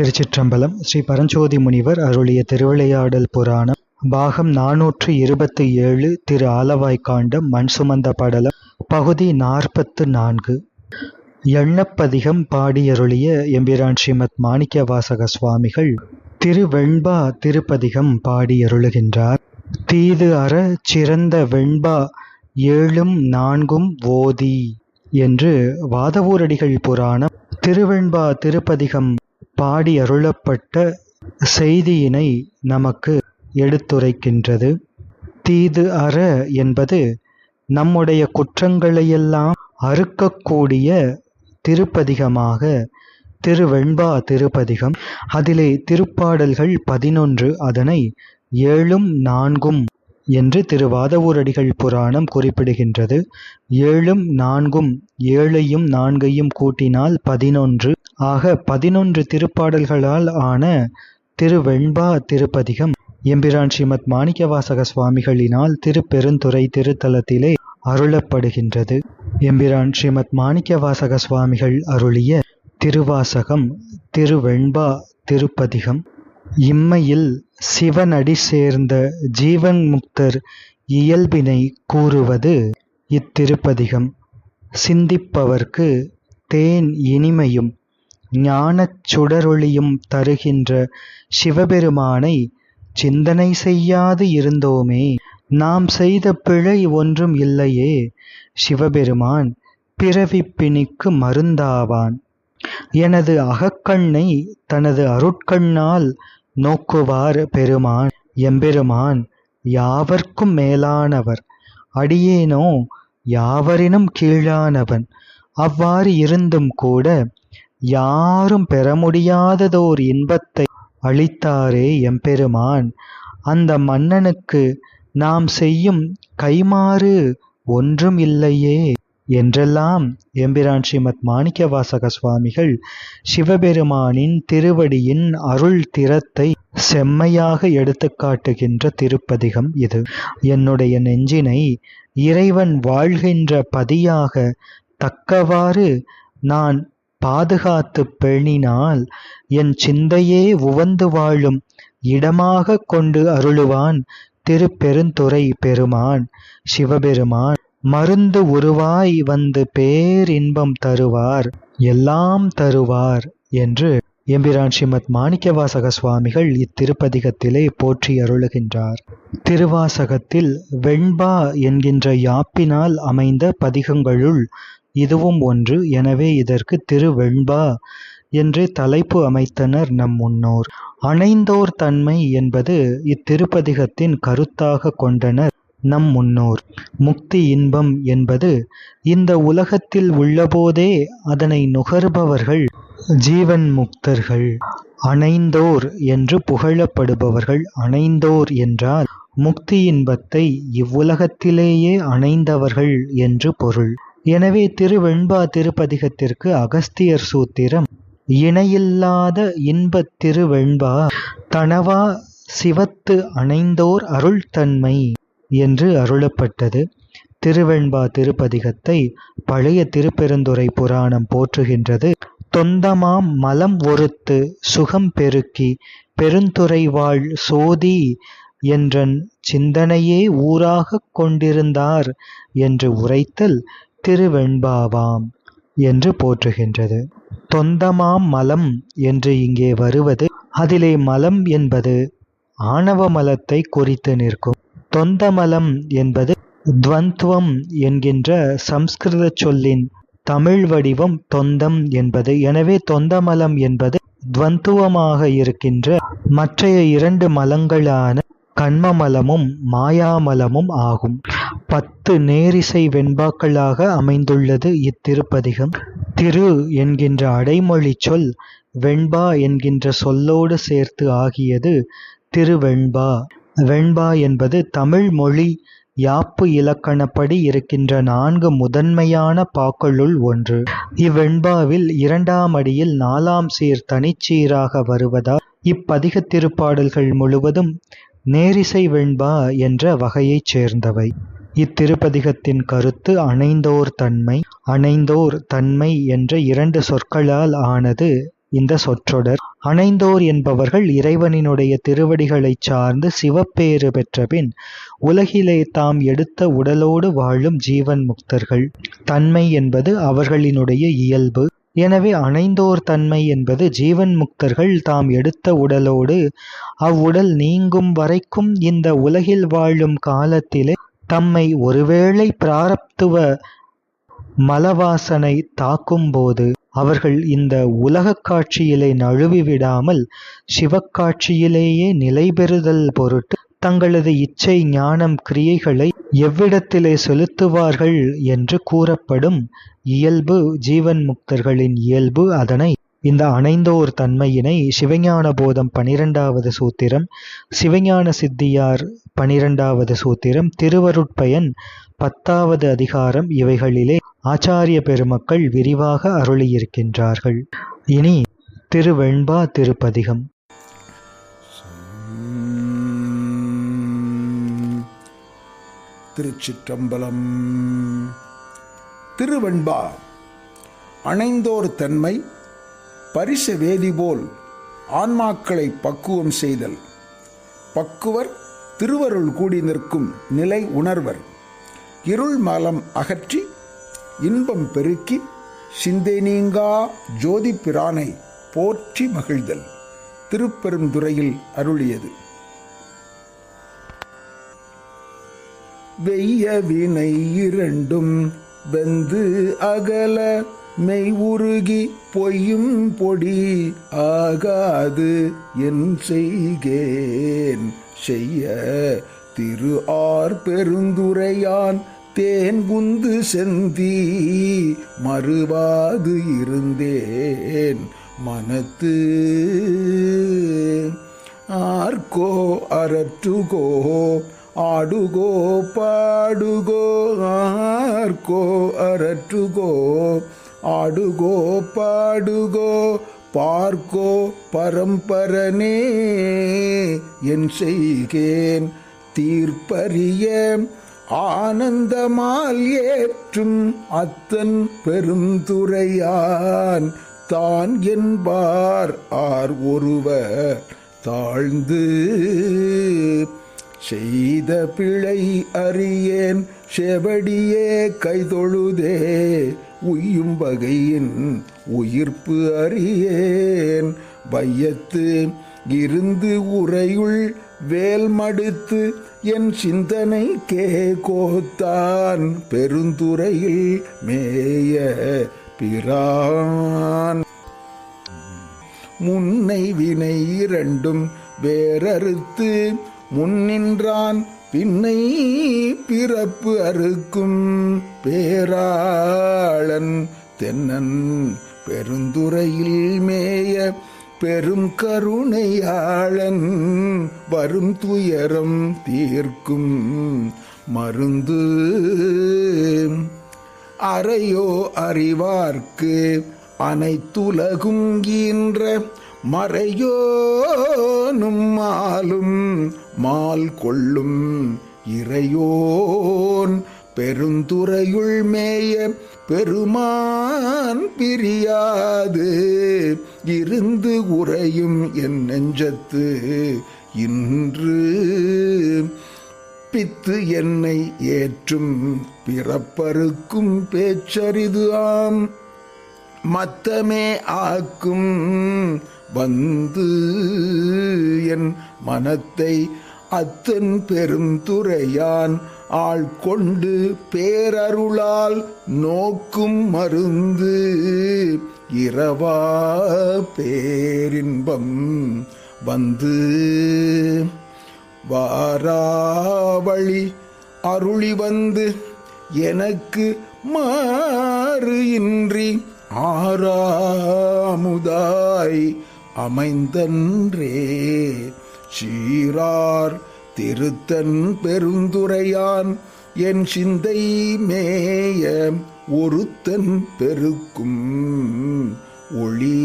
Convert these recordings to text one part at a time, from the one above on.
திருச்சிற்றம்பலம். ஸ்ரீ பரஞ்சோதி முனிவர் அருளிய திருவிளையாடல் புராணம் பாகம் 427 திரு ஆலவாய்க்காண்டம் மண் சுமந்த படலம் பகுதி 44. எண்ணப்பதிகம் பாடியருளிய எம்பிரான் ஸ்ரீமத் மாணிக்கவாசக சுவாமிகள் திருவெண்பா திருப்பதிகம் பாடியருளுகின்றார். தீது அற சிறந்த வெண்பா 7ம் 4ம் ஓதி என்று வாதவூரடிகள் புராணம் திருவெண்பா திருப்பதிகம் பாடி அருளப்பட்ட செய்தியினை நமக்கு எடுத்துரைக்கின்றது. தீது அற என்பது நம்முடைய குற்றங்களையெல்லாம் அறுக்கக்கூடிய திருப்பதிகமாக திருவெண்பா திருப்பதிகம். அதிலே திருப்பாடல்கள் 11, அதனை 7ம் 4ம் என்று திருவாதவூரடிகள் புராணம் குறிப்பிடுகின்றது. 7ம் 4ம் 7ஐயும் 4ஐயும் கூட்டினால் 11 ஆக 11 திருப்பாடல்களால் ஆன திருவெண்பா திருப்பதிகம் எம்பிரான் ஸ்ரீமத் மாணிக்கவாசக சுவாமிகளினால் திருப்பெருந்துறை திருத்தலத்திலே அருளப்படுகின்றது. எம்பிரான் ஸ்ரீமத் மாணிக்கவாசக சுவாமிகள் அருளிய திருவாசகம் திருவெண்பா திருப்பதிகம். இம்மையில் சிவனடி சேர்ந்த ஜீவன் முக்தர் இயல்பினை கூறுவது இத்திருப்பதிகம். சிந்திப்பவர்க்கு தேன் இனிமையும் ஞானச் சுடரொளியும் தருகின்ற சிவபெருமானை சிந்தனை செய்யாது இருந்தோமே, நாம் செய்த பிழை ஒன்றும் இல்லையே, சிவபெருமான் பிறவிப் பிணிக்கு மருந்தாவான். எனது அகக்கண்ணை தனது அருட்கண்ணால் நோக்குவார் பெருமான். எம்பெருமான் யாவர்க்கும் மேலானவர், அடியேனோ யாவரினும் கீழானவன். அவ்வாறு இருந்தும் கூட யாரும் பெற முடியாததோர் இன்பத்தை அளித்தாரே எம்பெருமான். அந்த மன்னனுக்கு நாம் செய்யும் கைமாறு ஒன்றும் இல்லையே என்றெல்லாம் எம்பிரான் ஸ்ரீமத் மாணிக்கவாசக சுவாமிகள் சிவபெருமானின் திருவடியின் அருள் திறத்தை செம்மையாக எடுத்து காட்டுகின்ற திருப்பதிகம் இது. என்னுடைய நெஞ்சினை இறைவன் வாழ்கின்ற பதியாக தக்கவாறு நான் பாதுகாத்து பேணினால் என் சிந்தையே உவந்து வாழும் இடமாக கொண்டு அருளுவான் திருப்பெருந்துறை பெருமான். சிவபெருமான் மருந்து உருவாய் வந்து பேரின்பம் தருவார், எல்லாம் தருவார் என்று எம்பிரான் ஸ்ரீமத் மாணிக்கவாசக சுவாமிகள் இத்திருப்பதிகத்திலே போற்றி அருளுகின்றார். திருவாசகத்தில் வெண்பா என்கின்ற யாப்பினால் அமைந்த பதிகங்களுள் இதுவும் ஒன்று. எனவே இதற்கு திருவெண்பா என்று தலைப்பு அமைத்தனர் நம் முன்னோர். அணைந்தோர் தன்மை என்பது இத்திருப்பதிகத்தின் கருத்தாக கொண்டனர் நம் முன்னோர். முக்தி இன்பம் என்பது இந்த உலகத்தில் உள்ளபோதே அதனை நுகர்பவர்கள் ஜீவன் முக்தர்கள். அணைந்தோர் என்று புகழப்படுபவர்கள். அணைந்தோர் என்றால் முக்தி இன்பத்தை இவ்வுலகத்திலேயே அணைந்தவர்கள் என்று பொருள். எனவே திருவெண்பா திருப்பதிகத்திற்கு அகஸ்தியர் சூத்திரம் இணையில்லாத இன்பத் திருவெண்பா தனவா சிவத்து அணைந்தோர் அருள்தன்மை என்று அருளப்பட்டது. திருவெண்பா திருப்பதிகத்தை பழைய திருப்பெருந்துறை புராணம் போற்றுகின்றது. தொந்தமாம் மலம் ஒருத்து சுகம் பெருக்கி பெருந்துறை வாழ் சோதி என்றன் சிந்தனையே ஊராக கொண்டிருந்தார் என்று உரைத்தல் திருவெண்பாவாம் என்று போற்றுகின்றது. தொந்தமாம் மலம் என்று இங்கே வருவது, அதிலே மலம் என்பது ஆணவ மலத்தை குறித்து நிற்கும். தொந்தமலம் என்பது துவந்துவம் என்கின்ற சம்ஸ்கிருத சொல்லின் தமிழ் வடிவம் தொந்தம் என்பது. எனவே தொந்தமலம் என்பது துவந்துவமாக இருக்கின்ற மற்றைய 2 மலங்களான கண்மமலமும் மாயாமலமும் ஆகும். 10 நேரிசை வெண்பாக்களாக அமைந்துள்ளது இத்திருப்பதிகம். திரு என்கின்ற அடைமொழி சொல் வெண்பா என்கின்ற சொல்லோடு சேர்த்து ஆகியது திருவெண்பா. வெண்பா என்பது தமிழ் மொழி யாப்பு இலக்கணப்படி இருக்கின்ற 4 முதன்மையான பாக்களுள் ஒன்று. இவ்வெண்பாவில் 2ஆம் அடியில் 4ஆம் சீர் தனிச்சீராக வருவதால் இப்பதிக திருப்பாடல்கள் முழுவதும் நேரிசை வெண்பா என்ற வகையைச் சேர்ந்தவை. இத்திருப்பதிகத்தின் கருத்து அணைந்தோர் தன்மை. அணைந்தோர் தன்மை என்ற 2 சொற்களால் ஆனது இந்த சொற்றொடர். அணைந்தோர் என்பவர்கள் இறைவனினுடைய திருவடிகளைச் சார்ந்து சிவப்பேறு பெற்றபின் உலகிலே தாம் எடுத்த உடலோடு வாழும் ஜீவன் முக்தர்கள். தன்மை என்பது அவர்களினுடைய இயல்பு. எனவே அணைந்தோர் தன்மை என்பது ஜீவன் முக்தர்கள் தாம் எடுத்த உடலோடு அவ்வுடல் நீங்கும் வரைக்கும் இந்த உலகில் வாழும் காலத்திலே தம்மை ஒருவேளை பிராரப்துவ மலவாசனை தாக்கும்போது அவர்கள் இந்த உலகக் காட்சியிலே நழுவி விடாமல் சிவக்காட்சியிலேயே நிலை பெறுதல் பொருட்டு தங்களது இச்சை ஞானம் கிரியைகளை எவ்விடத்திலே செலுத்துவார்கள் என்று கூறப்படும் இயல்பு ஜீவன் முக்தர்களின் இயல்பு. அதனை இந்த அணைந்தோர் தன்மையினை சிவஞான போதம் 12வது சூத்திரம், சிவஞான சித்தியார் 12வது சூத்திரம், திருவருட்பயன் 10வது அதிகாரம் இவைகளிலே ஆச்சாரிய பெருமக்கள் விரிவாக அருளியிருக்கின்றார்கள். இனி திருவெண்பா திருப்பதிகம். திருச்சிற்றம்பலம். திருவெண்பா. அணைந்தோர் தன்மை பரிச வேதிபோல் ஆன்மாக்களை பக்குவம் செய்தல். பக்குவர் திருவருள் கூடி நிற்கும் நிலை உணர்வர். இருள் மலம் அகற்றி இன்பம் பெருக்கி சிந்தை நீங்கா ஜோதி பிரானை போற்றி மகிழ்தல். திருப்பெருந்துறையில் அருளியது. வெய்ய வினை இரண்டும் வெந்து அகல மெய் உருகி பொய்யும் பொடி ஆகாது என் செய்கேன் செய்ய திரு ஆர் பெருந்துரையான் தேன்குந்து செந்தி மறுவாது இருந்தேன் மனத்து ஆர்கோ அரற்றுகோ ஆடுகோ பாடுகோ ஆர்கோ அரற்றுகோ ஆடுகோ பாடுகோ பார்க்கோ பரம்பரனே என் செய்கேன் தீர்ப்பரிய ஆனந்தமால் ஏற்றும் அத்தன் பெருந்துரையான் தான் என்பார் ஆர் ஒருவர் தாழ்ந்து செய்த பிழை அறியேன் செவடியே கைதொழுதே உய்யும் வகையின் உயிர்ப்பு அறியேன் வையத்து இருந்து உரையுள் வேல் மடுத்து என் சிந்தனை கோத்தான் பெருந்துறையில் மேய பிரான் முன்னை வினை இரண்டும் வேறறுத்து முன்னின்றான் பின்னை பிறப்பு அறுக்கும் பேராளன் தென்னன் பெருந்துறையில் மேய பெரும் கருணையாளன் வரும் துயரம் தீர்க்கும் மருந்து அறையோ அறிவார்க்கு அனைத்துலகும் ஈன்ற மறையோனும் மாலும் மால் கொள்ளும் இறையோன் பெருந்துறையுள் மேய பெருமான் பிரியாது இருந்து உறையும் என் நெஞ்சத்து இன்று பித்து என்னை ஏற்றும் பிறப்பறுக்கும் பேச்சரிது ஆம் மத்தமே ஆக்கும் வந்து என் மனத்தை அத்தன் பெருந்துரையான் ஆள்கொண்டு பேரருளால் நோக்கும் மருந்து இரவா பேரின்பம் வந்து வாராவழி அருளி வந்து எனக்கு மாறு இன்றி ஆறாமுதாய் அமைந்தன்றே சீரார் திருத்தன் பெருந்துரையான் என் சிந்தை மேய ஒருத்தன் பெருக்கும் ஒளி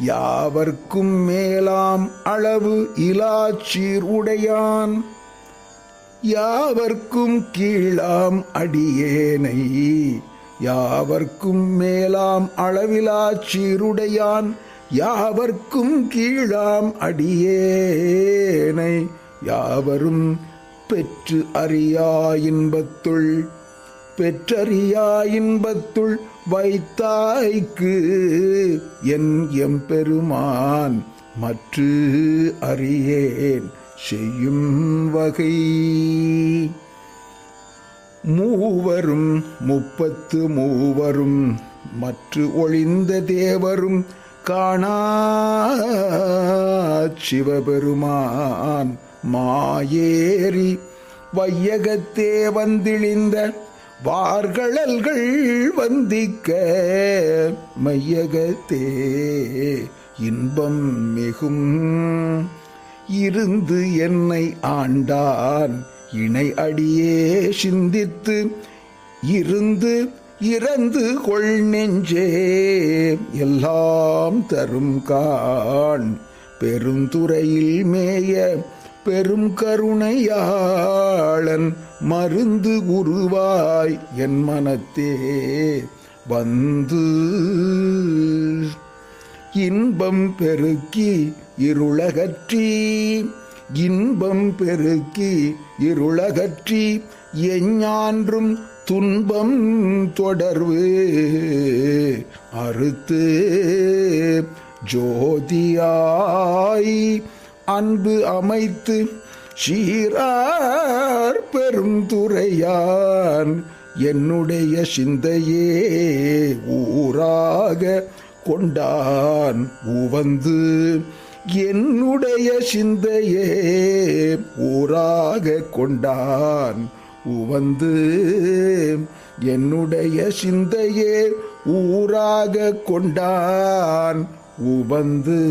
யாவர்க்கும் மேலாம் அளவு இலாச்சீர் உடையான் யாவர்க்கும் கீழாம் அடியேனை யாவர்க்கும் மேலாம் அளவிலாச் சீருடையான் யாவர்க்கும் கீழாம் அடியேனை யாவரும் பெற்று அறியா இன்பத்துள் வைத்தாய்க்கு என் எம்பெருமான் மற்று அறியேன் செய்யும் வகை. மூவரும் 33 மற்று ஒளிந்த தேவரும் காணா சிவபெருமான் மாயேறி வையகத்தே வந்திழிந்த வார்களல்கள் வந்திக்க மையகத்தே இன்பம் மிகும் இருந்து என்னை ஆண்டான் இணை அடியே சிந்தித்து இருந்து இறந்து கொள் நெஞ்சே எல்லாம் தரும் காண் பெருந்துறையில் மேய பெரும் கருணையாளன் மருந்து உருவாய் என் மனத்தே வந்து இன்பம் பெருக்கி இருளகற்றி எஞ்ஞான்றும் துன்பம் தொடர்வு அறுத்து ஜோதியாய் அன்பு அமைத்து சீரார் பெருந்துறையான் என்னுடைய சிந்தையே ஊராக கொண்டான் உவந்து என்னுடைய சிந்தையே ஊராக கொண்டான் உவந்து என்னுடைய சிந்தையே ஊராக கொண்டான் உவந்து.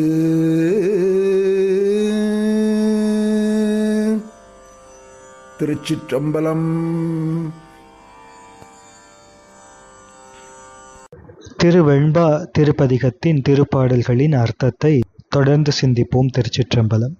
திருச்சிற்றம்பலம். திருவெண்பா திருப்பதிகத்தின் திருப்பாடல்களின் அர்த்தத்தை தொடர்ந்து சிந்திப்போம். திருச்சிற்றம்பலம்.